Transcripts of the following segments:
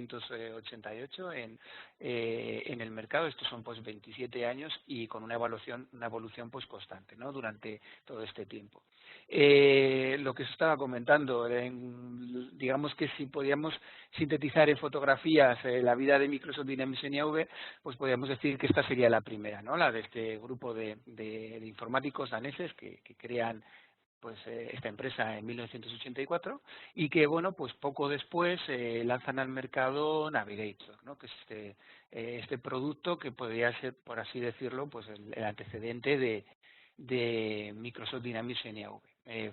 1988 en el mercado. Estos son pues 27 años y con una evolución pues constante, ¿no? Durante todo este tiempo. Lo que se estaba comentando, digamos que si podíamos sintetizar en fotografías la vida de Microsoft Dynamics NAV, pues podríamos decir que esta sería la primera, ¿no? La de este grupo de informáticos daneses que crean pues esta empresa en 1984 y que bueno pues poco después lanzan al mercado Navigator, ¿no? Que es este producto que podría ser, por así decirlo, pues el antecedente de Microsoft Dynamics NAV.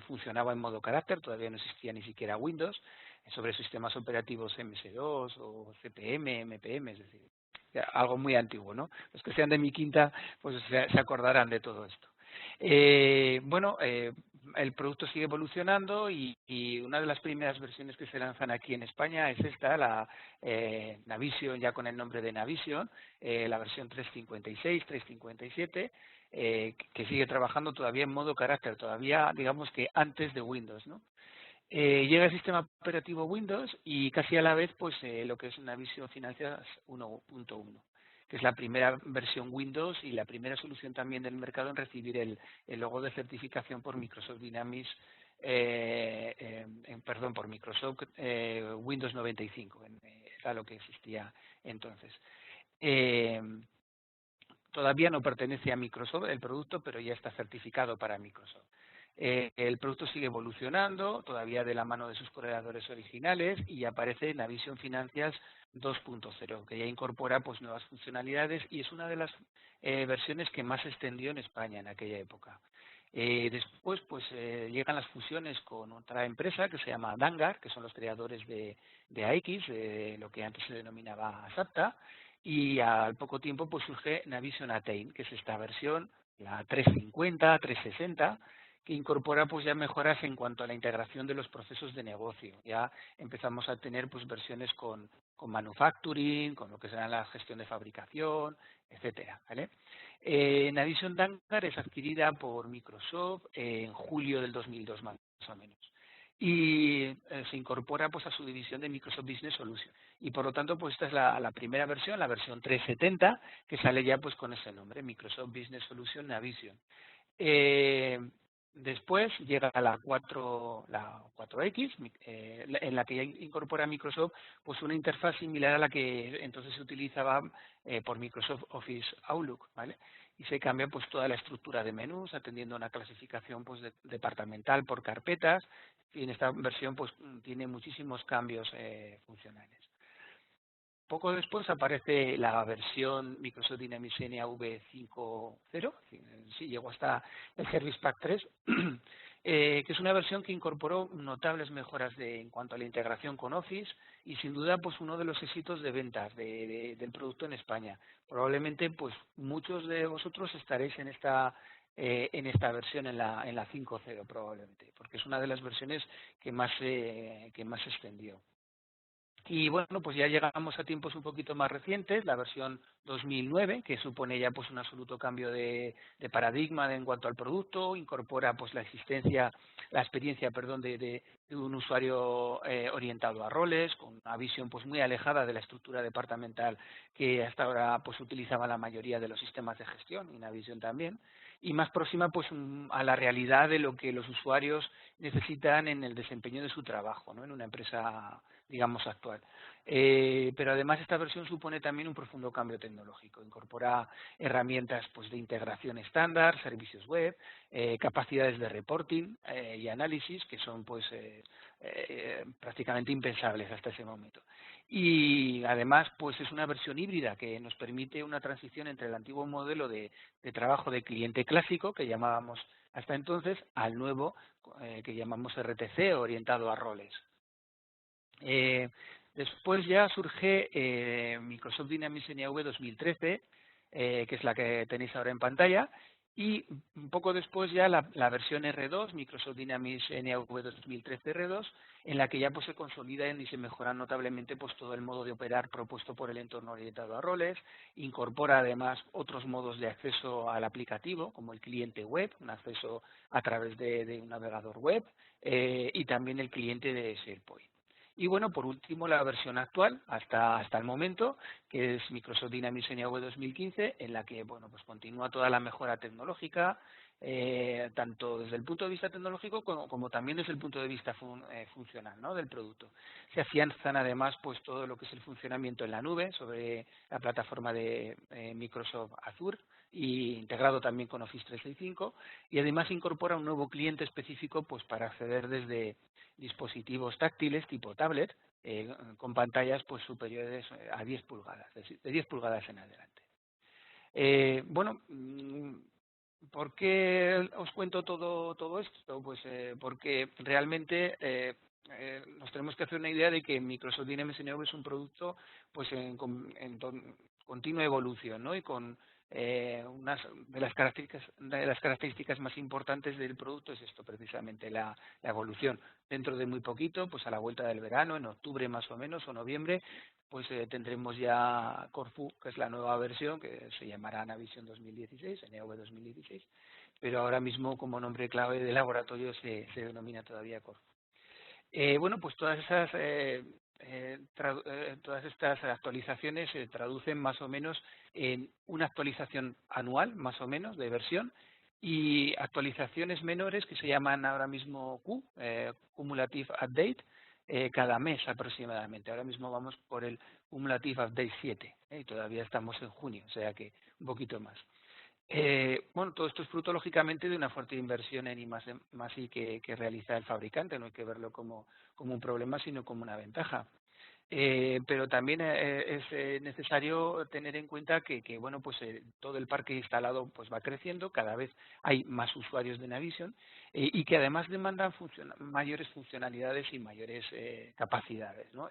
Funcionaba en modo carácter, todavía no existía ni siquiera Windows, sobre sistemas operativos MS2 o CPM, MPM, es decir, algo muy antiguo, ¿no? Los que sean de mi quinta pues se acordarán de todo esto. El producto sigue evolucionando y una de las primeras versiones que se lanzan aquí en España es esta, la Navision, ya con el nombre de Navision, la versión 356, 357, que sigue trabajando todavía en modo carácter, todavía digamos que antes de Windows, ¿no? Llega el sistema operativo Windows y casi a la vez pues lo que es Navision Finanzas 1.1, que es la primera versión Windows y la primera solución también del mercado en recibir el logo de certificación por Microsoft Dynamics, por Microsoft Windows 95, era lo que existía entonces. Eh, Todavía no pertenece a Microsoft el producto, pero ya está certificado para Microsoft. El producto sigue evolucionando, todavía de la mano de sus creadores originales, y aparece Navision Financials 2.0, que ya incorpora pues nuevas funcionalidades y es una de las versiones que más se extendió en España en aquella época. Después pues llegan las fusiones con otra empresa que se llama Dangar, que son los creadores de AX, de lo que antes se denominaba SAPTA, y al poco tiempo pues surge Navision Attain, que es esta versión, la 350, 360, que incorpora pues ya mejoras en cuanto a la integración de los procesos de negocio. Ya empezamos a tener pues versiones con manufacturing, con lo que será la gestión de fabricación, etcétera, ¿vale? Navision Dangar es adquirida por Microsoft en julio del 2002 más o menos y se incorpora pues a su división de Microsoft Business Solution y por lo tanto pues esta es la primera versión, la versión 370, que sale ya pues con ese nombre, Microsoft Business Solution Navision. Después llega la 4X, en la que ya incorpora Microsoft pues una interfaz similar a la que entonces se utilizaba por Microsoft Office Outlook, ¿vale? Y se cambia pues toda la estructura de menús, atendiendo a una clasificación pues departamental por carpetas, y en esta versión pues tiene muchísimos cambios funcionales. Poco después aparece la versión Microsoft Dynamics NAV 5.0, sí, llegó hasta el Service Pack 3, que es una versión que incorporó notables mejoras en cuanto a la integración con Office y sin duda pues uno de los éxitos de ventas del producto en España. Probablemente pues muchos de vosotros estaréis en esta versión, en la 5.0 probablemente, porque es una de las versiones que más se extendió. Y bueno, pues ya llegamos a tiempos un poquito más recientes, la versión 2009, que supone ya pues un absoluto cambio de paradigma en cuanto al producto, incorpora pues la experiencia, de un usuario orientado a roles, con una visión pues muy alejada de la estructura departamental que hasta ahora pues utilizaba la mayoría de los sistemas de gestión, y Navision también, y más próxima pues a la realidad de lo que los usuarios necesitan en el desempeño de su trabajo, ¿no? En una empresa digamos actual. Pero además esta versión supone también un profundo cambio tecnológico. Incorpora herramientas pues de integración estándar, servicios web, capacidades de reporting y análisis que son pues prácticamente impensables hasta ese momento. Y además pues es una versión híbrida que nos permite una transición entre el antiguo modelo de trabajo de cliente clásico que llamábamos hasta entonces al nuevo que llamamos RTC, orientado a roles. Después ya surge Microsoft Dynamics NAV 2013, que es la que tenéis ahora en pantalla, y un poco después ya la versión R2, Microsoft Dynamics NAV 2013 R2, en la que ya pues se consolidan y se mejoran notablemente pues todo el modo de operar propuesto por el entorno orientado a roles, incorpora además otros modos de acceso al aplicativo, como el cliente web, un acceso a través de un navegador web, y también el cliente de SharePoint. Y bueno, por último, la versión actual, hasta el momento, que es Microsoft Dynamics NEOV 2015, en la que bueno, pues continúa toda la mejora tecnológica, tanto desde el punto de vista tecnológico como también desde el punto de vista funcional, ¿no?, del producto. Se afianzan además pues todo lo que es el funcionamiento en la nube sobre la plataforma de Microsoft Azure, y integrado también con Office 365, y además incorpora un nuevo cliente específico pues para acceder desde dispositivos táctiles tipo tablet, con pantallas pues superiores a 10 pulgadas, es decir, de 10 pulgadas en adelante. Bueno, ¿por qué os cuento todo esto? Pues porque realmente nos tenemos que hacer una idea de que Microsoft Dynamics NEOV es un producto pues en continua evolución, ¿no? Y con unas de las características más importantes del producto es esto, precisamente la evolución. Dentro de muy poquito, pues a la vuelta del verano, en octubre más o menos o noviembre, pues tendremos ya Corfu, que es la nueva versión, que se llamará Navision 2016, NEOV 2016, pero ahora mismo como nombre clave de laboratorio se denomina todavía Corfu. Bueno, pues todas estas actualizaciones se traducen más o menos en una actualización anual, más o menos, de versión, y actualizaciones menores que se llaman ahora mismo Cumulative Update, cada mes aproximadamente. Ahora mismo vamos por el Cumulative Update 7, y todavía estamos en junio, o sea que un poquito más. Bueno, todo esto es fruto, lógicamente, de una fuerte inversión en I+I que realiza el fabricante. No hay que verlo como un problema, sino como una ventaja. Pero también es necesario tener en cuenta que bueno, pues todo el parque instalado pues va creciendo, cada vez hay más usuarios de Navision, y que además demandan mayores funcionalidades y mayores capacidades, ¿no?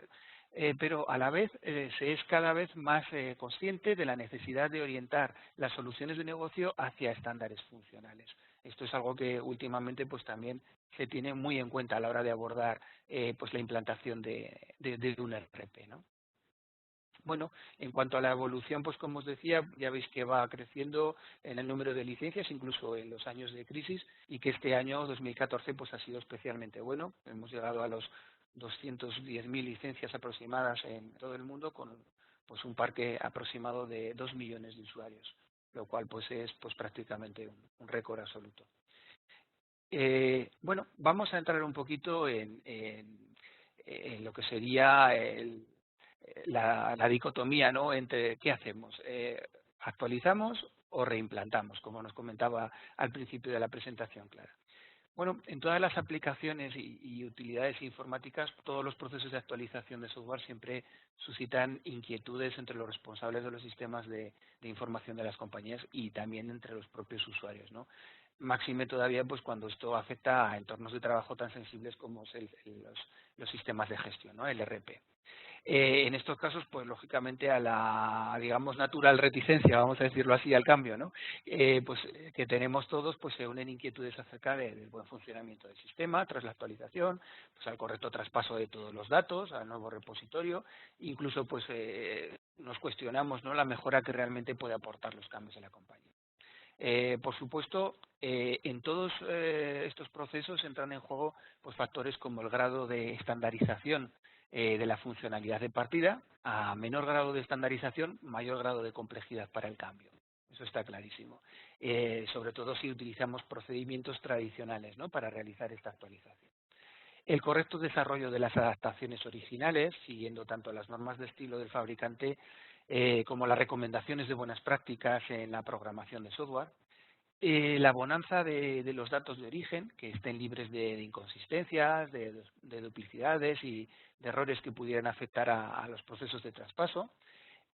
Pero a la vez se es cada vez más consciente de la necesidad de orientar las soluciones de negocio hacia estándares funcionales. Esto es algo que últimamente pues también se tiene muy en cuenta a la hora de abordar pues la implantación de un ERP, ¿no? Bueno, en cuanto a la evolución, pues como os decía, ya veis que va creciendo en el número de licencias, incluso en los años de crisis, y que este año 2014 pues ha sido especialmente bueno. Hemos llegado a los 210.000 licencias aproximadas en todo el mundo, con pues un parque aproximado de 2 millones de usuarios, lo cual pues es pues prácticamente un récord absoluto. Bueno, vamos a entrar un poquito en lo que sería la dicotomía, ¿no?, entre qué hacemos, actualizamos o reimplantamos, como nos comentaba al principio de la presentación, Clara. Bueno, en todas las aplicaciones y utilidades informáticas, todos los procesos de actualización de software siempre suscitan inquietudes entre los responsables de los sistemas de información de las compañías y también entre los propios usuarios, ¿no? Máxime todavía pues cuando esto afecta a entornos de trabajo tan sensibles como es los sistemas de gestión, ¿no?, el ERP. En estos casos, pues lógicamente a la, digamos, natural reticencia, vamos a decirlo así, al cambio, ¿no?, que tenemos todos, pues se unen inquietudes acerca del buen funcionamiento del sistema tras la actualización, pues al correcto traspaso de todos los datos al nuevo repositorio, incluso pues nos cuestionamos, ¿no?, la mejora que realmente puede aportar los cambios a la compañía. Por supuesto, en todos estos procesos entran en juego pues factores como el grado de estandarización de la funcionalidad de partida. A menor grado de estandarización, mayor grado de complejidad para el cambio. Eso está clarísimo. Sobre todo si utilizamos procedimientos tradicionales, ¿no?, para realizar esta actualización. El correcto desarrollo de las adaptaciones originales, siguiendo tanto las normas de estilo del fabricante como las recomendaciones de buenas prácticas en la programación de software. La bonanza de los datos de origen, que estén libres de inconsistencias, de duplicidades y de errores que pudieran afectar a los procesos de traspaso.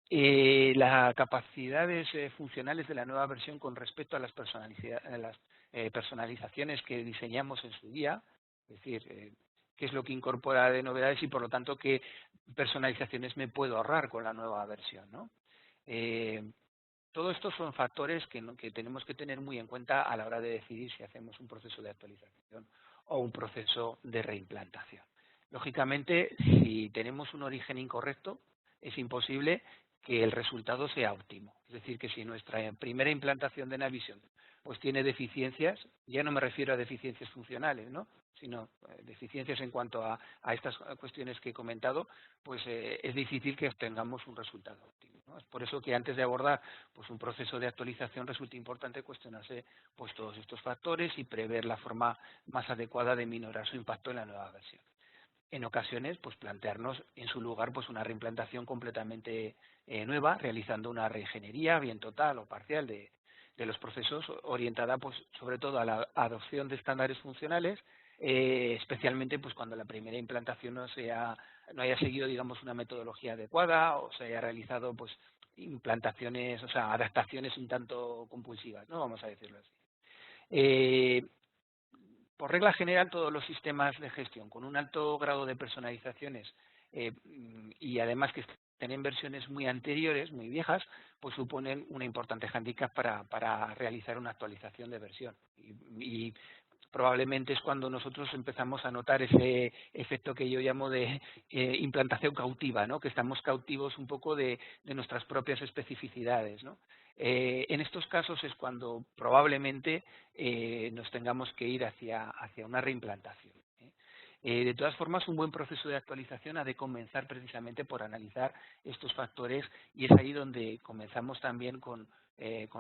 Las capacidades funcionales de la nueva versión con respecto a las personalizaciones que diseñamos en su día, es decir, qué es lo que incorpora de novedades y por lo tanto qué personalizaciones me puedo ahorrar con la nueva versión, ¿no? Todo esto son factores que tenemos que tener muy en cuenta a la hora de decidir si hacemos un proceso de actualización o un proceso de reimplantación. Lógicamente, si tenemos un origen incorrecto, es imposible que el resultado sea óptimo. Es decir, que si nuestra primera implantación de Navision pues tiene deficiencias, ya no me refiero a deficiencias funcionales, ¿no?, sino deficiencias en cuanto a estas cuestiones que he comentado, pues es difícil que obtengamos un resultado óptimo, ¿no? Es por eso que antes de abordar pues un proceso de actualización resulta importante cuestionarse pues todos estos factores y prever la forma más adecuada de minorar su impacto en la nueva versión. En ocasiones, pues plantearnos en su lugar pues una reimplantación completamente nueva, realizando una reingeniería, bien total o parcial, de los procesos, orientada pues sobre todo a la adopción de estándares funcionales, especialmente pues cuando la primera implantación no haya seguido, digamos, una metodología adecuada o se haya realizado pues implantaciones, o sea, adaptaciones un tanto compulsivas, ¿no?, vamos a decirlo así. Eh, por regla general, todos los sistemas de gestión con un alto grado de personalizaciones y además que estén en versiones muy anteriores, muy viejas, pues suponen una importante hándicap para realizar una actualización de versión. Y probablemente es cuando nosotros empezamos a notar ese efecto que yo llamo de implantación cautiva, ¿no?, que estamos cautivos un poco de nuestras propias especificidades, ¿no? En estos casos es cuando probablemente nos tengamos que ir hacia una reimplantación, ¿eh? De todas formas, un buen proceso de actualización ha de comenzar precisamente por analizar estos factores, y es ahí donde comenzamos también con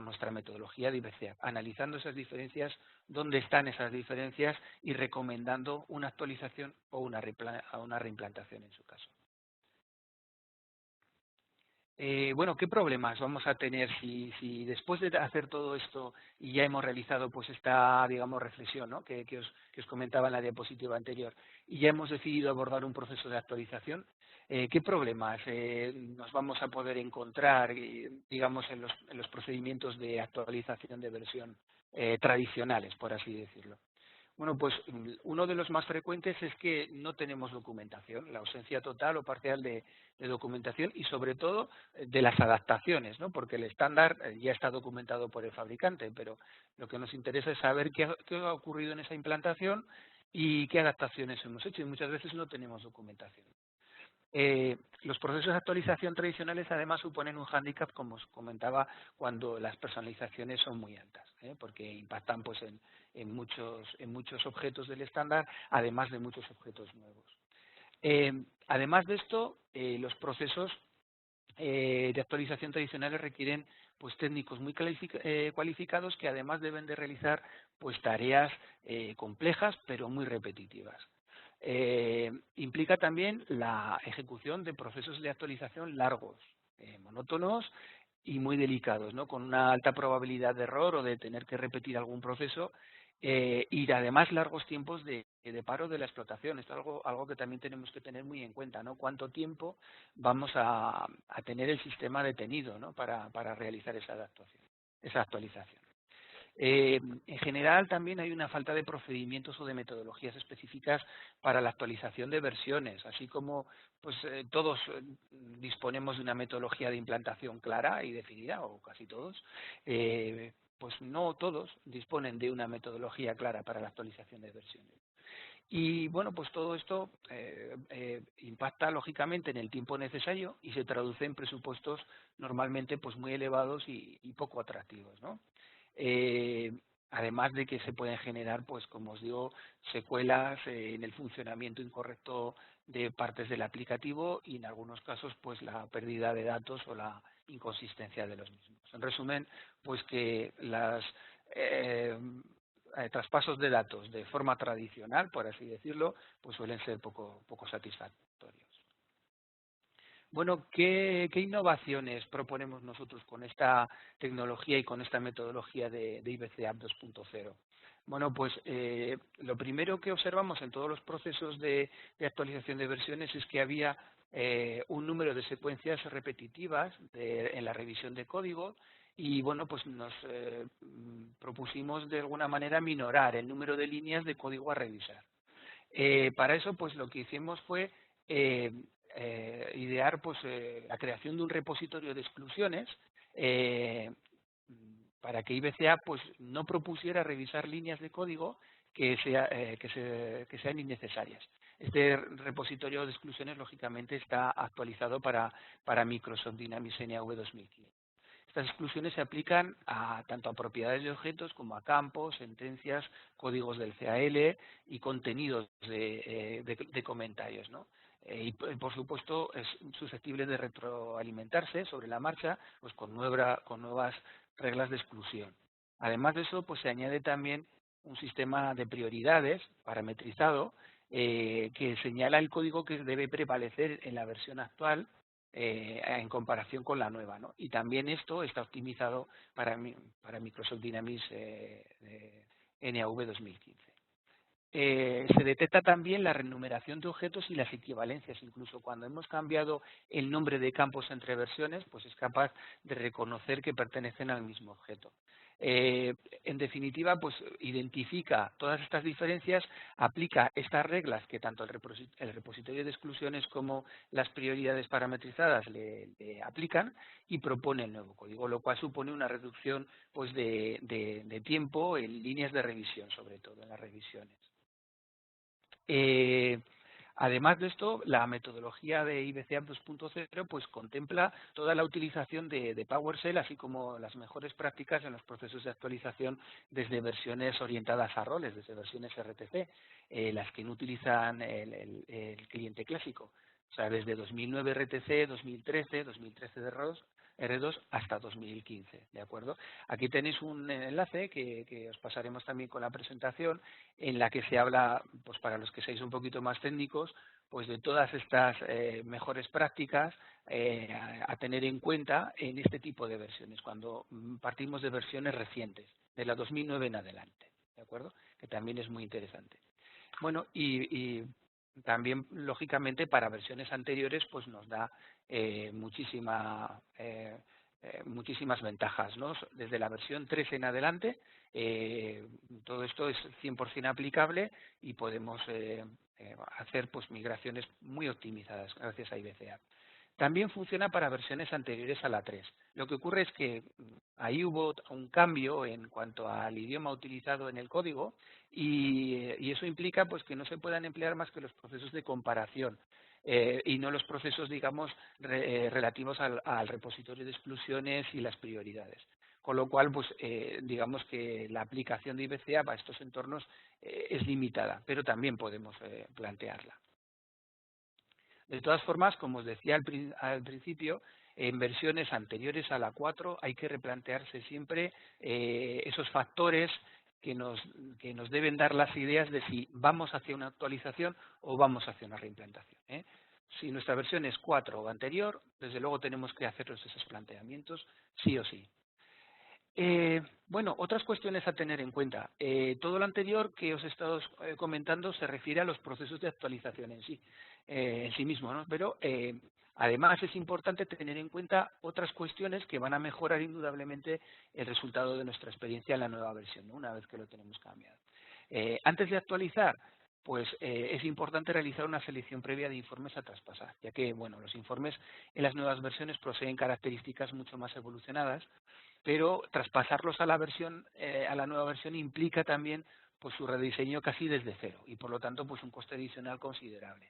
nuestra metodología de IBCA, analizando esas diferencias, dónde están esas diferencias y recomendando una actualización o una reimplantación en su caso. Bueno, ¿qué problemas vamos a tener si después de hacer todo esto y ya hemos realizado pues esta, digamos, reflexión, ¿no?, que os comentaba en la diapositiva anterior, y ya hemos decidido abordar un proceso de actualización? ¿Qué problemas nos vamos a poder encontrar, digamos, en los procedimientos de actualización de versión tradicionales, por así decirlo? Bueno, pues uno de los más frecuentes es que no tenemos documentación, la ausencia total o parcial de documentación, y sobre todo de las adaptaciones, ¿no?, porque el estándar ya está documentado por el fabricante, pero lo que nos interesa es saber qué ha ocurrido en esa implantación y qué adaptaciones hemos hecho, y muchas veces no tenemos documentación. Los procesos de actualización tradicionales además suponen un hándicap, como os comentaba, cuando las personalizaciones son muy altas, porque impactan pues en muchos objetos del estándar, además de muchos objetos nuevos. Además de esto, los procesos de actualización tradicionales requieren pues técnicos muy cualificados, que además deben de realizar pues tareas complejas pero muy repetitivas. Implica también la ejecución de procesos de actualización largos, monótonos y muy delicados, ¿no?, con una alta probabilidad de error o de tener que repetir algún proceso, y además largos tiempos de paro de la explotación. Esto es algo que también tenemos que tener muy en cuenta, ¿no?, cuánto tiempo vamos a tener el sistema detenido, ¿no?, para realizar esa actualización. En general, también hay una falta de procedimientos o de metodologías específicas para la actualización de versiones, así como pues todos disponemos de una metodología de implantación clara y definida, o casi todos. Pues no todos disponen de una metodología clara para la actualización de versiones. Y bueno, pues todo esto impacta lógicamente en el tiempo necesario y se traduce en presupuestos normalmente pues muy elevados y poco atractivos, ¿no? Eh, Además de que se pueden generar, pues como os digo, secuelas en el funcionamiento incorrecto de partes del aplicativo, y en algunos casos pues la pérdida de datos o la inconsistencia de los mismos. En resumen, pues que las traspasos de datos de forma tradicional, por así decirlo, pues suelen ser poco satisfactorios. Bueno, ¿qué innovaciones proponemos nosotros con esta tecnología y con esta metodología de IBC App 2.0? Bueno, pues lo primero que observamos en todos los procesos de actualización de versiones es que había un número de secuencias repetitivas en la revisión de código, y bueno, pues nos propusimos de alguna manera minorar el número de líneas de código a revisar. Para eso, pues lo que hicimos fue eh, idear pues la creación de un repositorio de exclusiones, eh, para que IBCA pues no propusiera revisar líneas de código que sean innecesarias. Este repositorio de exclusiones lógicamente está actualizado para Microsoft Dynamics NAV 2015. Estas exclusiones se aplican tanto a propiedades de objetos como a campos, sentencias, códigos del CAL y contenidos de comentarios, ¿no? Y por supuesto es susceptible de retroalimentarse sobre la marcha pues con nuevas reglas de exclusión. Además de eso, pues se añade también un sistema de prioridades parametrizado que señala el código que debe prevalecer en la versión actual en comparación con la nueva, ¿no? Y también esto está optimizado para Microsoft Dynamics NAV 2015. Se detecta también la renumeración de objetos y las equivalencias. Incluso cuando hemos cambiado el nombre de campos entre versiones, pues es capaz de reconocer que pertenecen al mismo objeto. En definitiva, pues identifica todas estas diferencias, aplica estas reglas que tanto el repositorio de exclusiones como las prioridades parametrizadas le aplican y propone el nuevo código, lo cual supone una reducción pues de tiempo en líneas de revisión, sobre todo en las revisiones. Además de esto, la metodología de IBCA 2.0 pues contempla toda la utilización de PowerShell, así como las mejores prácticas en los procesos de actualización desde versiones orientadas a roles, desde versiones RTC, las que no utilizan el cliente clásico. O sea, desde 2009 RTC, 2013 de R2 hasta 2015, ¿de acuerdo? Aquí tenéis un enlace que os pasaremos también con la presentación, en la que se habla, pues para los que seáis un poquito más técnicos, pues de todas estas mejores prácticas a tener en cuenta en este tipo de versiones, cuando partimos de versiones recientes, de la 2009 en adelante, ¿de acuerdo? Que también es muy interesante. Bueno, y también, lógicamente, para versiones anteriores, pues nos da muchísimas ventajas, ¿no? Desde la versión 3 en adelante, todo esto es 100% aplicable y podemos hacer pues migraciones muy optimizadas gracias a IBCA. También funciona para versiones anteriores a la 3. Lo que ocurre es que ahí hubo un cambio en cuanto al idioma utilizado en el código y eso implica pues que no se puedan emplear más que los procesos de comparación y no los procesos, digamos, relativos al repositorio de exclusiones y las prioridades. Con lo cual, pues, digamos que la aplicación de IBCA para estos entornos es limitada, pero también podemos plantearla. De todas formas, como os decía al principio, en versiones anteriores a la 4 hay que replantearse siempre esos factores que nos deben dar las ideas de si vamos hacia una actualización o vamos hacia una reimplantación. Si nuestra versión es 4 o anterior, desde luego tenemos que hacernos esos planteamientos sí o sí. Bueno, otras cuestiones a tener en cuenta. Todo lo anterior que os he estado comentando se refiere a los procesos de actualización en sí mismo, ¿no? Pero además es importante tener en cuenta otras cuestiones que van a mejorar indudablemente el resultado de nuestra experiencia en la nueva versión, ¿no? Una vez que lo tenemos cambiado. Antes de actualizar, pues es importante realizar una selección previa de informes a traspasar, ya que bueno, los informes en las nuevas versiones poseen características mucho más evolucionadas, pero traspasarlos a la nueva versión implica también pues su rediseño casi desde cero y por lo tanto pues un coste adicional considerable.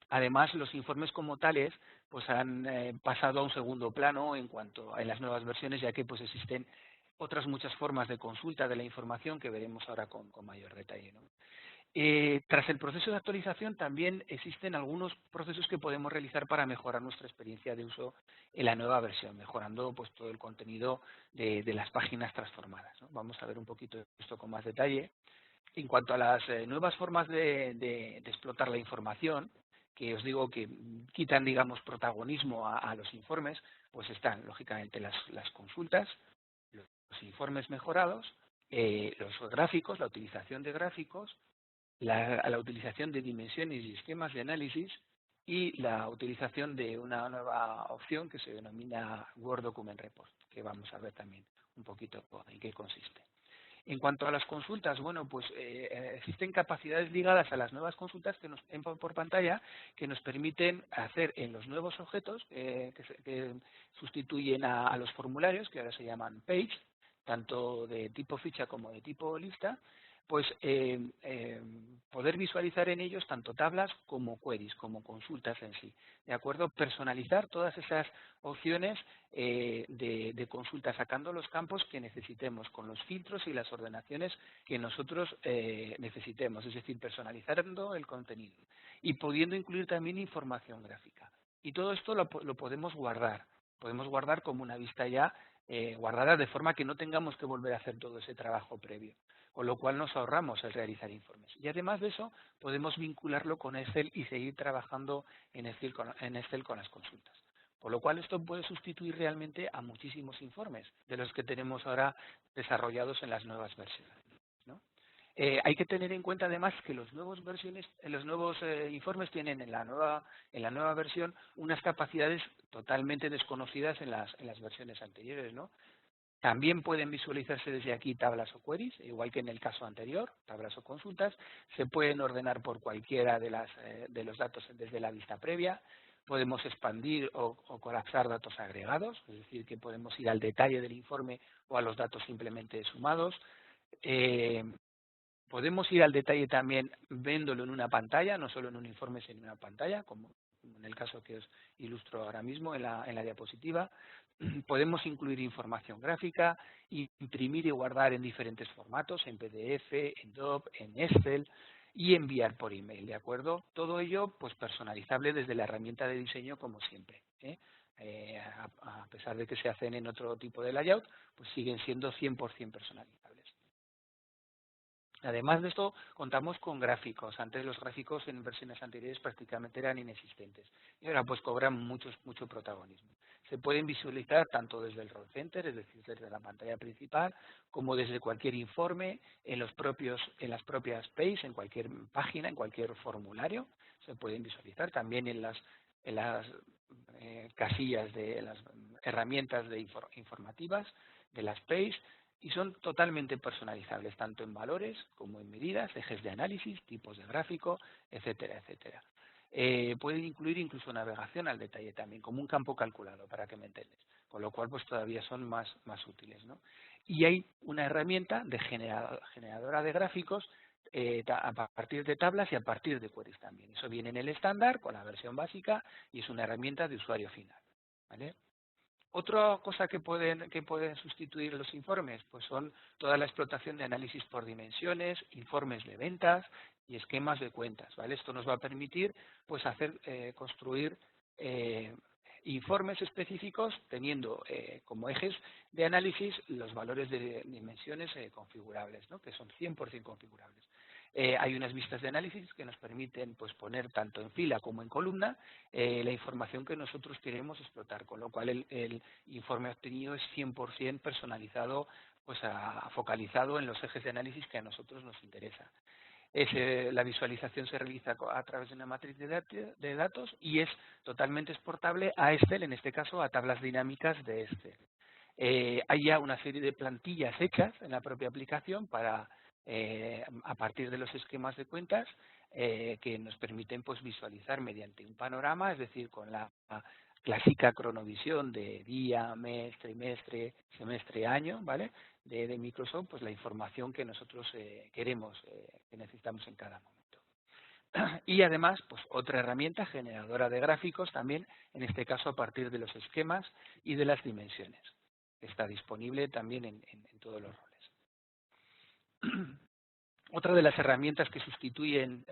Además, los informes como tales pues han pasado a un segundo plano en las nuevas versiones, ya que pues existen otras muchas formas de consulta de la información que veremos ahora con mayor detalle, ¿no? Tras el proceso de actualización también existen algunos procesos que podemos realizar para mejorar nuestra experiencia de uso en la nueva versión, mejorando pues todo el contenido de las páginas transformadas, ¿no? Vamos a ver un poquito esto con más detalle. En cuanto a las nuevas formas de explotar la información, que os digo que quitan, digamos, protagonismo a los informes, pues están, lógicamente, las consultas, los informes mejorados, los gráficos, la utilización de gráficos, la utilización de dimensiones y esquemas de análisis y la utilización de una nueva opción que se denomina Word Document Report, que vamos a ver también un poquito en qué consiste. En cuanto a las consultas, bueno, pues existen capacidades ligadas a las nuevas consultas que nos ven por pantalla que nos permiten hacer en los nuevos objetos que sustituyen a los formularios, que ahora se llaman page, tanto de tipo ficha como de tipo lista, pues poder visualizar en ellos tanto tablas como queries, como consultas en sí. ¿De acuerdo? Personalizar todas esas opciones de consulta, sacando los campos que necesitemos, con los filtros y las ordenaciones que nosotros necesitemos, es decir, personalizando el contenido y pudiendo incluir también información gráfica. Y todo esto lo podemos guardar como una vista ya guardada de forma que no tengamos que volver a hacer todo ese trabajo previo, con lo cual nos ahorramos el realizar informes. Y además de eso, podemos vincularlo con Excel y seguir trabajando en Excel con las consultas. Por lo cual esto puede sustituir realmente a muchísimos informes de los que tenemos ahora desarrollados en las nuevas versiones, ¿no? Hay que tener en cuenta además que los nuevos informes tienen en la nueva versión unas capacidades totalmente desconocidas en las versiones anteriores, ¿no? También pueden visualizarse desde aquí tablas o queries, igual que en el caso anterior, tablas o consultas. Se pueden ordenar por cualquiera de los datos desde la vista previa. Podemos expandir o colapsar datos agregados, es decir, que podemos ir al detalle del informe o a los datos simplemente sumados. Eh, Podemos ir al detalle también viéndolo en una pantalla, no solo en un informe, sino en una pantalla, como en el caso que os ilustro ahora mismo en la diapositiva. Podemos incluir información gráfica, imprimir y guardar en diferentes formatos, en PDF, en DOC, en Excel y enviar por email, ¿de acuerdo? Todo ello pues personalizable desde la herramienta de diseño como siempre, ¿eh? A pesar de que se hacen en otro tipo de layout, pues siguen siendo 100% personalizables. Además de esto, contamos con gráficos. Antes los gráficos en versiones anteriores prácticamente eran inexistentes y ahora pues cobran mucho protagonismo. Se pueden visualizar tanto desde el Roll Center, es decir, desde la pantalla principal, como desde cualquier informe, en las propias page, en cualquier página, en cualquier formulario. Se pueden visualizar también en las casillas de las herramientas informativas de las page, y son totalmente personalizables, tanto en valores como en medidas, ejes de análisis, tipos de gráfico, etcétera, etcétera. Pueden incluir incluso navegación al detalle también, como un campo calculado, para que me entiendas, con lo cual pues todavía son más útiles, ¿no? Y hay una herramienta de generadora de gráficos a partir de tablas y a partir de queries también. Eso viene en el estándar con la versión básica y es una herramienta de usuario final, ¿vale? Otra cosa que pueden sustituir los informes, pues son toda la explotación de análisis por dimensiones, informes de ventas y esquemas de cuentas, ¿vale? Esto nos va a permitir, pues, construir informes específicos teniendo como ejes de análisis los valores de dimensiones configurables, ¿no? Que son 100% configurables. Hay unas vistas de análisis que nos permiten pues poner tanto en fila como en columna la información que nosotros queremos explotar, con lo cual el informe obtenido es 100% personalizado, pues focalizado en los ejes de análisis que a nosotros nos interesa. La visualización se realiza a través de una matriz de datos y es totalmente exportable a Excel, en este caso a tablas dinámicas de Excel. Hay ya una serie de plantillas hechas en la propia aplicación a partir de los esquemas de cuentas que nos permiten pues visualizar mediante un panorama, es decir, con la clásica cronovisión de día, mes, trimestre, semestre, año, ¿vale? De Microsoft, pues la información que nosotros queremos, que necesitamos en cada momento. Y además, pues otra herramienta generadora de gráficos también, en este caso a partir de los esquemas y de las dimensiones. Está disponible también en todos los roles. Otra de las herramientas que sustituyen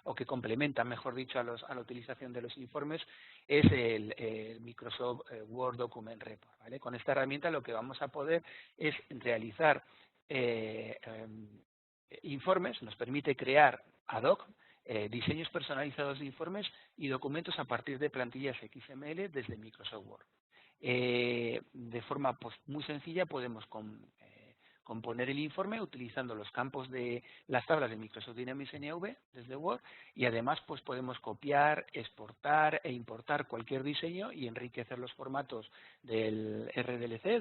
o que complementan, mejor dicho, a la utilización de los informes es el Microsoft Word Document Report, ¿vale? Con esta herramienta lo que vamos a poder es realizar informes, nos permite crear ad hoc diseños personalizados de informes y documentos a partir de plantillas XML desde Microsoft Word. De forma pues, muy sencilla podemos componer el informe utilizando los campos de las tablas de Microsoft Dynamics NV desde Word y además pues podemos copiar, exportar e importar cualquier diseño y enriquecer los formatos del RDLC,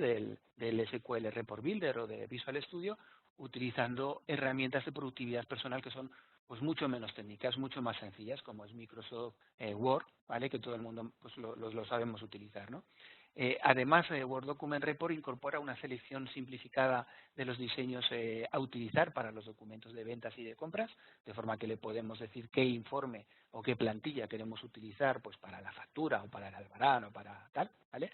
del SQL Report Builder o de Visual Studio utilizando herramientas de productividad personal que son pues mucho menos técnicas, mucho más sencillas, como es Microsoft Word, ¿vale? Que todo el mundo pues lo sabemos utilizar, ¿no? Además, Word Document Report incorpora una selección simplificada de los diseños a utilizar para los documentos de ventas y de compras, de forma que le podemos decir qué informe o qué plantilla queremos utilizar pues para la factura o para el albarán o para tal, ¿vale?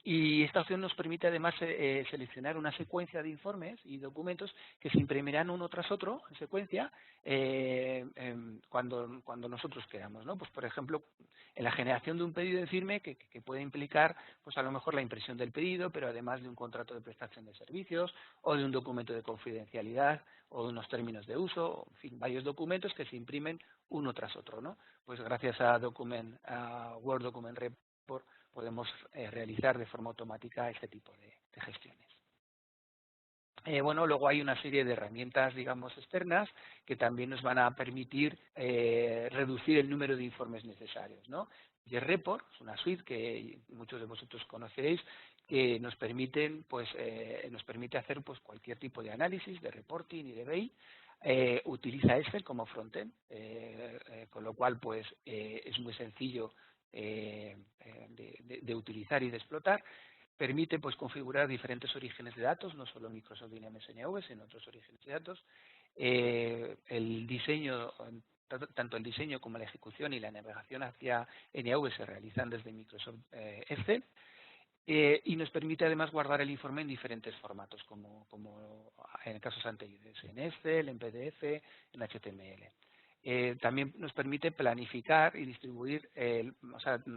Y esta opción nos permite además seleccionar una secuencia de informes y documentos que se imprimirán uno tras otro en secuencia cuando nosotros queramos, ¿no? Pues por ejemplo, en la generación de un pedido en firme que puede implicar pues a lo mejor la impresión del pedido, pero además de un contrato de prestación de servicios o de un documento de confidencialidad o de unos términos de uso, en fin, varios documentos que se imprimen uno tras otro, ¿no? Pues gracias a Word Document Report podemos realizar de forma automática este tipo de gestiones. Bueno, luego hay una serie de herramientas, digamos, externas que también nos van a permitir reducir el número de informes necesarios, ¿no? JetReport es una suite que muchos de vosotros conoceréis que nos permite hacer pues cualquier tipo de análisis, de reporting y de BI. Utiliza Excel como frontend, con lo cual pues es muy sencillo de utilizar y de explotar. Permite pues configurar diferentes orígenes de datos, no solo Microsoft Dynamics NAV, sino otros orígenes de datos. El diseño, tanto el diseño como la ejecución y la navegación hacia NAV se realizan desde Microsoft Excel. Y nos permite además guardar el informe en diferentes formatos, como en casos anteriores, en Excel, en PDF, en HTML. También nos permite planificar y distribuir,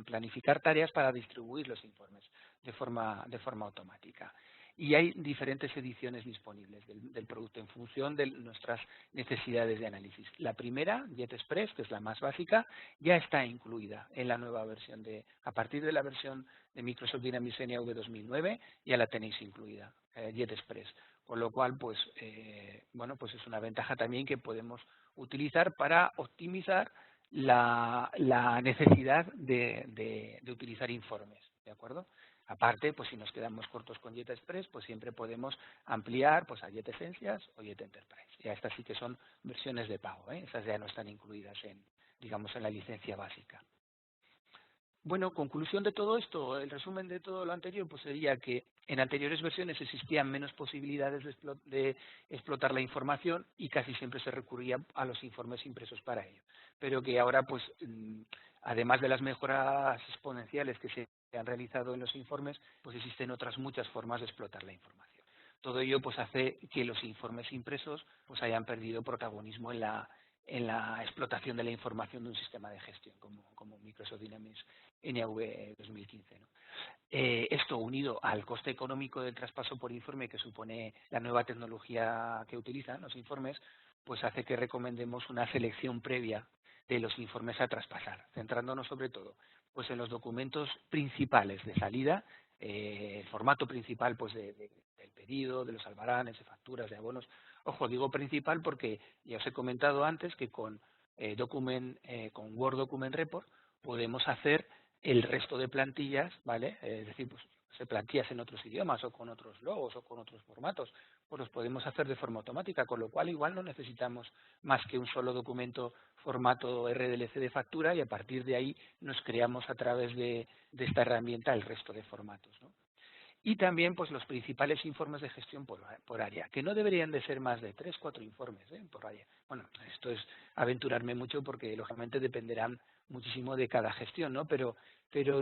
planificar tareas para distribuir los informes de forma automática. Y hay diferentes ediciones disponibles del producto en función de nuestras necesidades de análisis. La primera, JetExpress, que es la más básica, ya está incluida en la nueva versión a partir de la versión de Microsoft Dynamics NAV 2009, ya la tenéis incluida, JetExpress. Con lo cual, pues es una ventaja también que podemos utilizar para optimizar la necesidad de utilizar informes, ¿de acuerdo? Aparte, pues si nos quedamos cortos con JetExpress, pues siempre podemos ampliar pues a Jet Essentials o Jet Enterprise. Ya estas sí que son versiones de pago, ¿eh? Esas ya no están incluidas en la licencia básica. Bueno, conclusión de todo esto, el resumen de todo lo anterior, pues sería que en anteriores versiones existían menos posibilidades de explotar la información y casi siempre se recurría a los informes impresos para ello. Pero que ahora, pues, además de las mejoras exponenciales que se han realizado en los informes, pues existen otras muchas formas de explotar la información. Todo ello, pues, hace que los informes impresos, pues, hayan perdido protagonismo en la explotación de la información de un sistema de gestión como Microsoft Dynamics NAV 2015. ¿no? Esto unido al coste económico del traspaso por informe que supone la nueva tecnología que utilizan los informes, pues hace que recomendemos una selección previa de los informes a traspasar, centrándonos sobre todo pues en los documentos principales de salida, el formato principal pues del pedido, de los albaranes, de facturas, de abonos. Ojo, digo principal porque ya os he comentado antes que con Word Document Report podemos hacer el resto de plantillas, ¿vale? Es decir, pues plantillas en otros idiomas o con otros logos o con otros formatos, pues los podemos hacer de forma automática, con lo cual igual no necesitamos más que un solo documento formato RDLC de factura y a partir de ahí nos creamos a través de esta herramienta el resto de formatos, ¿no? Y también pues los principales informes de gestión por área, que no deberían de ser más de 3-4 informes por área. Bueno, esto es aventurarme mucho porque lógicamente dependerán muchísimo de cada gestión, ¿no? Pero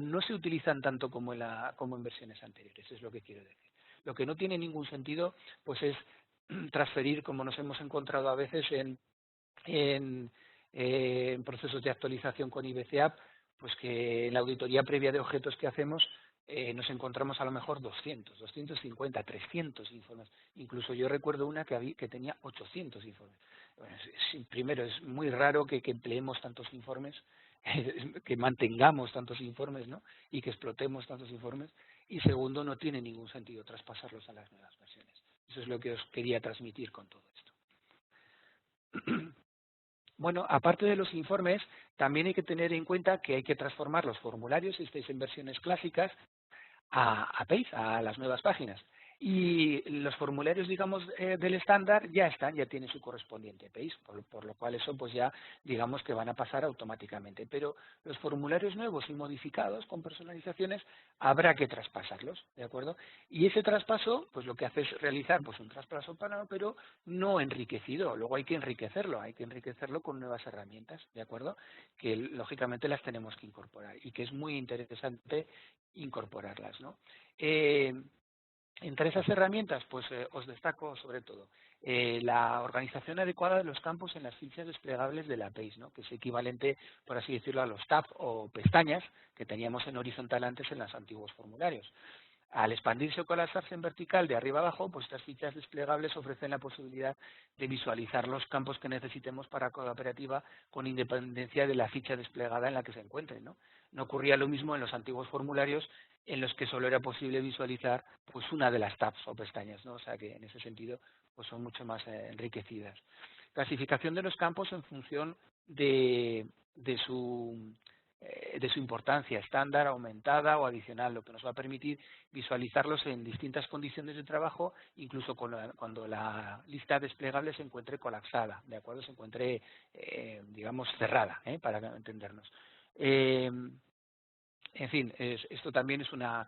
no se utilizan tanto como en versiones anteriores, es lo que quiero decir. Lo que no tiene ningún sentido pues es transferir, como nos hemos encontrado a veces en procesos de actualización con IBCAP, pues que en la auditoría previa de objetos que hacemos nos encontramos a lo mejor 200, 250, 300 informes. Incluso yo recuerdo una que tenía 800 informes. Bueno, primero, es muy raro que empleemos tantos informes, que mantengamos tantos informes, ¿no? Y que explotemos tantos informes. Y segundo, no tiene ningún sentido traspasarlos a las nuevas versiones. Eso es lo que os quería transmitir con todo esto. Bueno, aparte de los informes, también hay que tener en cuenta que hay que transformar los formularios, si estáis en versiones clásicas, a Page, a las nuevas páginas. Y los formularios, digamos, del estándar ya están, ya tienen su correspondiente page, por lo cual eso pues ya digamos que van a pasar automáticamente. Pero los formularios nuevos y modificados con personalizaciones habrá que traspasarlos, ¿de acuerdo? Y ese traspaso, pues lo que hace es realizar pues un traspaso plano, pero no enriquecido. Luego hay que enriquecerlo con nuevas herramientas, ¿de acuerdo? Que lógicamente las tenemos que incorporar y que es muy interesante incorporarlas, ¿no? Entre esas herramientas, pues os destaco sobre todo la organización adecuada de los campos en las fichas desplegables de la page, ¿no? Que es equivalente, por así decirlo, a los tabs o pestañas que teníamos en horizontal antes en los antiguos formularios. Al expandirse o colapsarse en vertical de arriba abajo, pues estas fichas desplegables ofrecen la posibilidad de visualizar los campos que necesitemos para cada operativa con independencia de la ficha desplegada en la que se encuentren, ¿no? No ocurría lo mismo en los antiguos formularios en los que solo era posible visualizar pues una de las tabs o pestañas, ¿no? O sea que en ese sentido pues son mucho más enriquecidas. Clasificación de los campos en función de su importancia estándar, aumentada o adicional, lo que nos va a permitir visualizarlos en distintas condiciones de trabajo, incluso cuando la lista desplegable se encuentre colapsada, ¿de acuerdo? Se encuentre, digamos, cerrada, para entendernos. En fin, esto también es una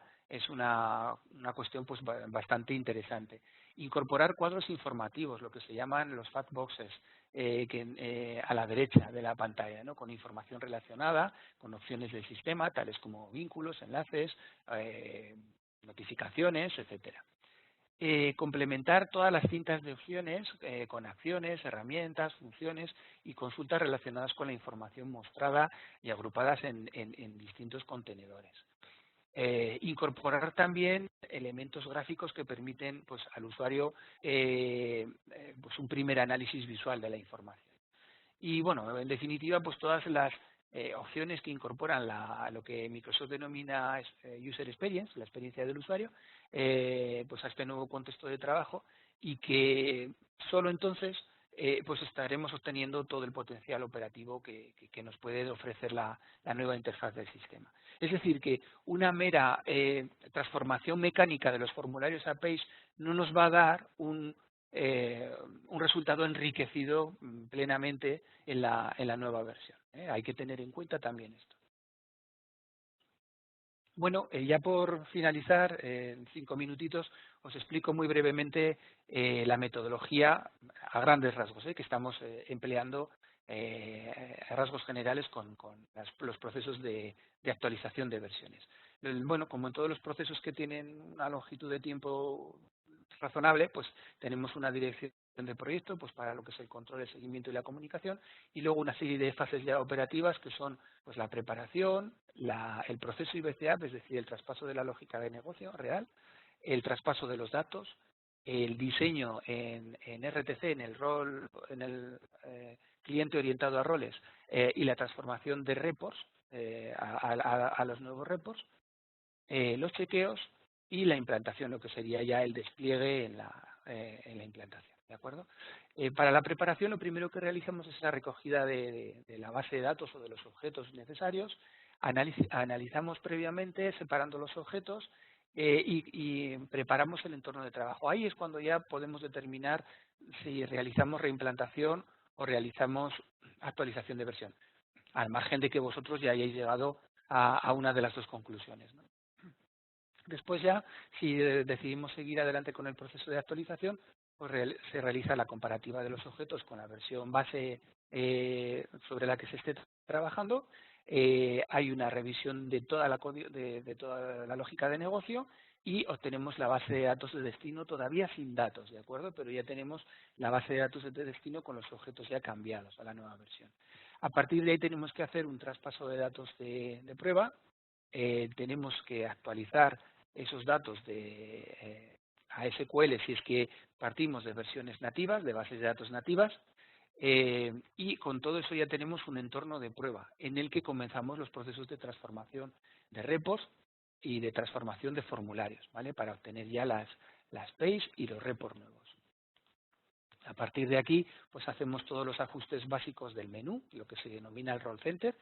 cuestión pues bastante interesante. Incorporar cuadros informativos, lo que se llaman los fact boxes, a la derecha de la pantalla, ¿no? Con información relacionada, con opciones del sistema, tales como vínculos, enlaces, notificaciones, etcétera. Complementar todas las cintas de opciones con acciones, herramientas, funciones y consultas relacionadas con la información mostrada y agrupadas en distintos contenedores. Incorporar también elementos gráficos que permiten pues, al usuario pues un primer análisis visual de la información. Y bueno, en definitiva, pues todas las opciones que incorporan lo que Microsoft denomina User Experience, la experiencia del usuario, pues a este nuevo contexto de trabajo y que solo entonces pues estaremos obteniendo todo el potencial operativo que nos puede ofrecer la nueva interfaz del sistema. Es decir, que una mera transformación mecánica de los formularios a Page no nos va a dar un resultado enriquecido plenamente en la nueva versión. Hay que tener en cuenta también esto. Bueno, ya por finalizar, en 5 minutitos, os explico muy brevemente la metodología a grandes rasgos que estamos empleando a rasgos generales con los procesos de actualización de versiones. Bueno, como en todos los procesos que tienen una longitud de tiempo razonable, pues tenemos una dirección de proyecto pues para lo que es el control, el seguimiento y la comunicación, y luego una serie de fases ya operativas que son pues la preparación, el proceso IBCAP, es decir, el traspaso de la lógica de negocio real, el traspaso de los datos, el diseño en RTC, en el rol, en el cliente orientado a roles, y la transformación de reports a los nuevos reports, los chequeos y la implantación, lo que sería ya el despliegue en la implantación. ¿De acuerdo? Para la preparación, lo primero que realizamos es la recogida de la base de datos o de los objetos necesarios. Analizamos previamente, separando los objetos, y preparamos el entorno de trabajo. Ahí es cuando ya podemos determinar si realizamos reimplantación o realizamos actualización de versión, al margen de que vosotros ya hayáis llegado a una de las dos conclusiones, ¿no? Después ya, si decidimos seguir adelante con el proceso de actualización, pues se realiza la comparativa de los objetos con la versión base sobre la que se esté trabajando. Hay una revisión de toda la lógica de negocio y obtenemos la base de datos de destino todavía sin datos, ¿de acuerdo? Pero ya tenemos la base de datos de destino con los objetos ya cambiados a la nueva versión. A partir de ahí tenemos que hacer un traspaso de datos de prueba. Tenemos que actualizar esos datos a SQL si es que partimos de versiones nativas, de bases de datos nativas, y con todo eso ya tenemos un entorno de prueba en el que comenzamos los procesos de transformación de repos y de transformación de formularios, ¿vale? Para obtener ya las page y los repos nuevos. A partir de aquí, pues hacemos todos los ajustes básicos del menú, lo que se denomina el Role Center,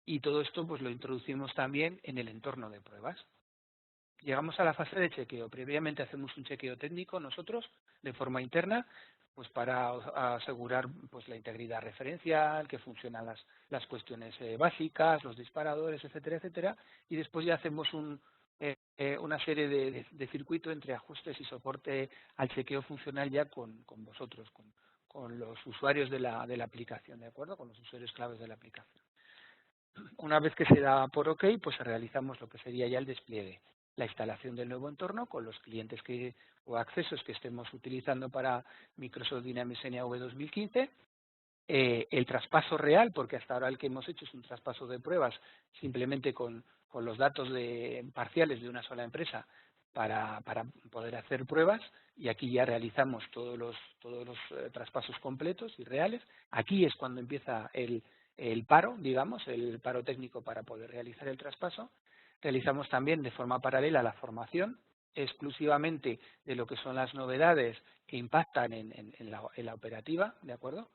y todo esto pues lo introducimos también en el entorno de pruebas. llegamos a la fase de chequeo. Previamente hacemos un chequeo técnico nosotros, de forma interna, pues para asegurar pues la integridad referencial, que funcionan las cuestiones básicas, los disparadores, etcétera, etcétera, y después ya hacemos una serie de circuito entre ajustes y soporte al chequeo funcional ya con vosotros, con los usuarios de la aplicación, ¿de acuerdo? Con los usuarios claves de la aplicación. Una vez que se da por OK, pues realizamos lo que sería ya el despliegue, la instalación del nuevo entorno con los clientes o accesos que estemos utilizando para Microsoft Dynamics NAV 2015, el traspaso real, porque hasta ahora el que hemos hecho es un traspaso de pruebas simplemente con los datos parciales de una sola empresa para poder hacer pruebas, y aquí ya realizamos todos los traspasos completos y reales. Aquí es cuando empieza el paro, digamos, el paro técnico para poder realizar el traspaso. Realizamos también de forma paralela la formación exclusivamente de lo que son las novedades que impactan en la operativa, ¿de acuerdo?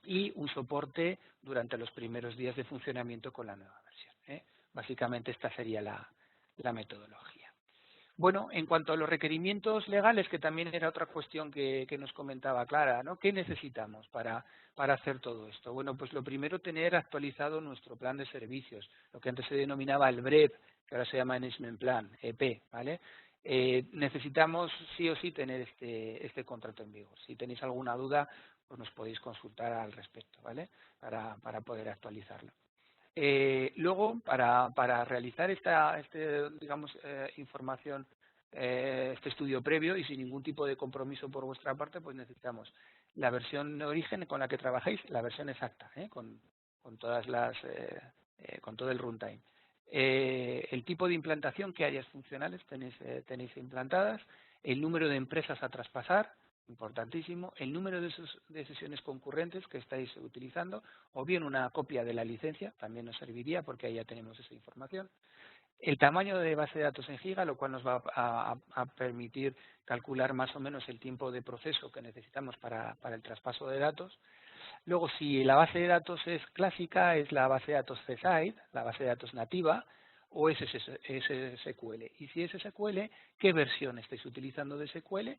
Y un soporte durante los primeros días de funcionamiento con la nueva versión, ¿eh? Básicamente esta sería la metodología. Bueno, en cuanto a los requerimientos legales, que también era otra cuestión que nos comentaba Clara, ¿no? ¿Qué necesitamos para hacer todo esto? Bueno, pues lo primero, tener actualizado nuestro plan de servicios, lo que antes se denominaba el BREP, que ahora se llama Management Plan, EP, ¿vale? Necesitamos sí o sí tener este contrato en vigor. Si tenéis alguna duda, pues nos podéis consultar al respecto, ¿vale? Para poder actualizarlo. Luego, para realizar digamos, información, este estudio previo y sin ningún tipo de compromiso por vuestra parte, pues necesitamos la versión de origen con la que trabajéis, la versión exacta, con todas con todo el runtime. El tipo de implantación, qué áreas funcionales tenéis implantadas, el número de empresas a traspasar, importantísimo, el número de sesiones concurrentes que estáis utilizando, o bien una copia de la licencia, también nos serviría porque ahí ya tenemos esa información. El tamaño de base de datos en giga, lo cual nos va a permitir calcular más o menos el tiempo de proceso que necesitamos para el traspaso de datos. Luego, si la base de datos es clásica, es la base de datos CSID, la base de datos nativa, o es SQL. Y si es SQL, ¿qué versión estáis utilizando de SQL?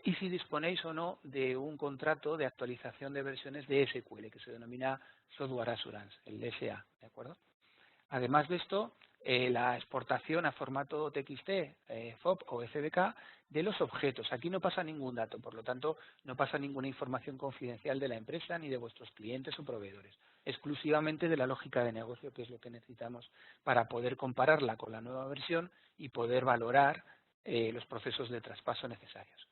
Y si disponéis o no de un contrato de actualización de versiones de SQL, que se denomina Software Assurance, el SA, ¿de acuerdo? Además de esto, la exportación a formato TXT, FOB o FBK de los objetos. Aquí no pasa ningún dato, por lo tanto, no pasa ninguna información confidencial de la empresa ni de vuestros clientes o proveedores. Exclusivamente de la lógica de negocio, que es lo que necesitamos para poder compararla con la nueva versión y poder valorar los procesos de traspaso necesarios.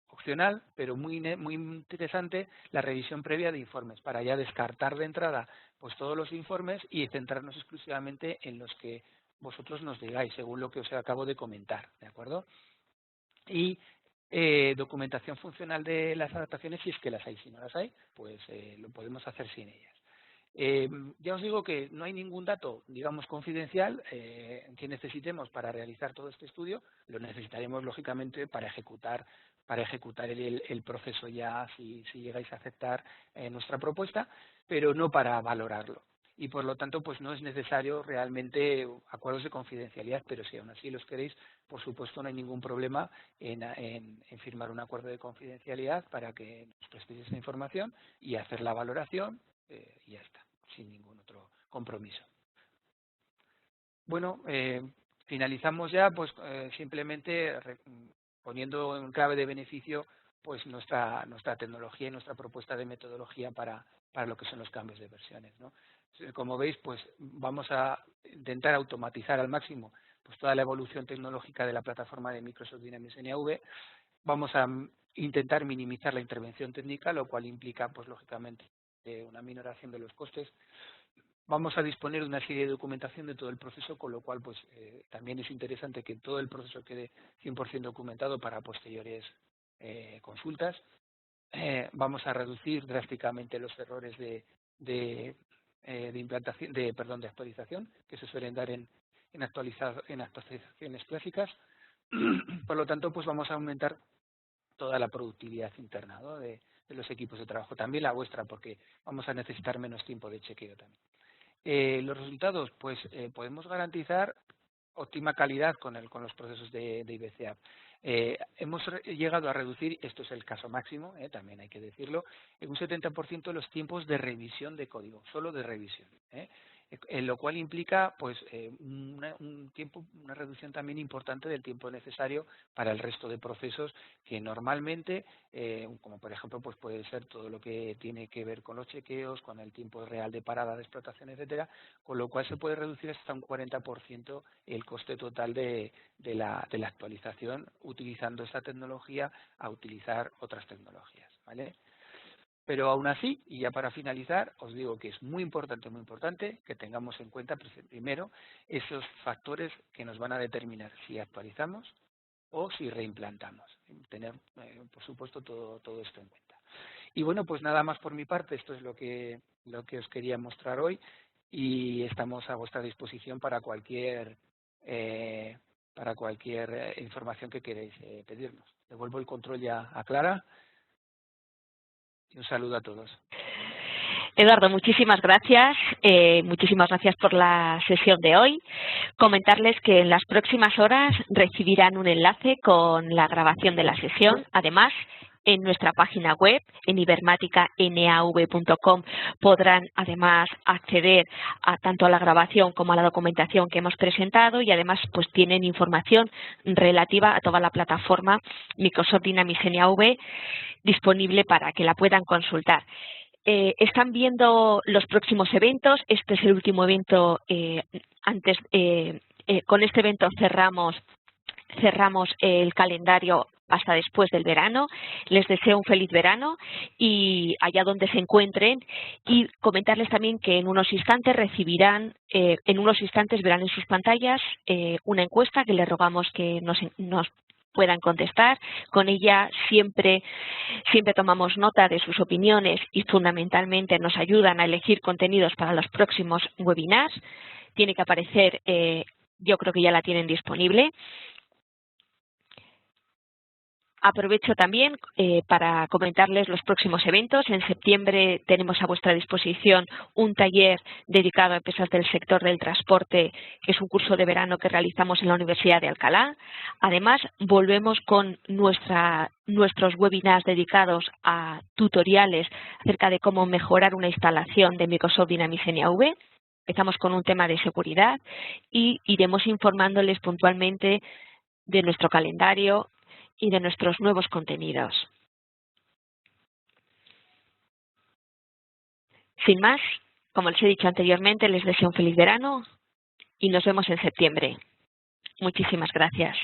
Opcional, pero muy interesante, la revisión previa de informes, para ya descartar de entrada pues todos los informes y centrarnos exclusivamente en los que vosotros nos digáis, según lo que os acabo de comentar, ¿de acuerdo? Y documentación funcional de las adaptaciones, si es que las hay. Si no las hay, pues lo podemos hacer sin ellas. Ya os digo que no hay ningún dato, digamos, confidencial que necesitemos para realizar todo este estudio. Lo necesitaremos, lógicamente, para ejecutar el proceso ya, si llegáis a aceptar nuestra propuesta, pero no para valorarlo. Y, por lo tanto, pues no es necesario realmente acuerdos de confidencialidad, pero si aún así los queréis, por supuesto, no hay ningún problema en firmar un acuerdo de confidencialidad para que nos prestéis esa información y hacer la valoración, y ya está, sin ningún otro compromiso. Bueno, finalizamos ya, pues simplemente poniendo en clave de beneficio pues nuestra tecnología y nuestra propuesta de metodología para lo que son los cambios de versiones, ¿no? Como veis, pues vamos a intentar automatizar al máximo pues toda la evolución tecnológica de la plataforma de Microsoft Dynamics NAV. Vamos a intentar minimizar la intervención técnica, lo cual implica, pues lógicamente, una minoración de los costes. Vamos a disponer de una serie de documentación de todo el proceso, con lo cual pues también es interesante que todo el proceso quede 100% documentado para posteriores consultas. Vamos a reducir drásticamente los errores de implantación, de actualización, que se suelen dar en actualizaciones clásicas. Por lo tanto, pues vamos a aumentar toda la productividad interna, ¿no?, de los equipos de trabajo, también la vuestra, porque vamos a necesitar menos tiempo de chequeo también. Los resultados, pues podemos garantizar óptima calidad con los procesos de IBCA. Hemos llegado a reducir, esto es el caso máximo, también hay que decirlo, en un 70% los tiempos de revisión de código, solo de revisión. Lo cual implica pues una reducción también importante del tiempo necesario para el resto de procesos que normalmente, como por ejemplo pues puede ser todo lo que tiene que ver con los chequeos, con el tiempo real de parada de explotación, etcétera, con lo cual se puede reducir hasta un 40% el coste total de la actualización utilizando esta tecnología a utilizar otras tecnologías, ¿vale? Pero aún así, y ya para finalizar, os digo que es muy importante que tengamos en cuenta primero esos factores que nos van a determinar si actualizamos o si reimplantamos. Tener, por supuesto, todo esto en cuenta. Y bueno, pues nada más por mi parte, esto es lo que os quería mostrar hoy y estamos a vuestra disposición para cualquier información que queréis pedirnos. Devuelvo el control ya a Clara. Y un saludo a todos. Eduardo, muchísimas gracias. Muchísimas gracias por la sesión de hoy. Comentarles que en las próximas horas recibirán un enlace con la grabación de la sesión. Además, en nuestra página web, en ibermatica.nav.com, podrán además acceder tanto a la grabación como a la documentación que hemos presentado y además pues tienen información relativa a toda la plataforma Microsoft Dynamics NAV disponible para que la puedan consultar. Están viendo los próximos eventos. Este es el último evento. Con este evento cerramos el calendario hasta después del verano. Les deseo un feliz verano y allá donde se encuentren, y comentarles también que en unos instantes verán en sus pantallas una encuesta que les rogamos que nos puedan contestar. Con ella siempre tomamos nota de sus opiniones y fundamentalmente nos ayudan a elegir contenidos para los próximos webinars. Tiene que aparecer, yo creo que ya la tienen disponible. Aprovecho también para comentarles los próximos eventos. En septiembre tenemos a vuestra disposición un taller dedicado a empresas del sector del transporte, que es un curso de verano que realizamos en la Universidad de Alcalá. Además, volvemos con nuestros webinars dedicados a tutoriales acerca de cómo mejorar una instalación de Microsoft Dynamics NAV. Empezamos con un tema de seguridad y iremos informándoles puntualmente de nuestro calendario y de nuestros nuevos contenidos. Sin más, como les he dicho anteriormente, les deseo un feliz verano y nos vemos en septiembre. Muchísimas gracias.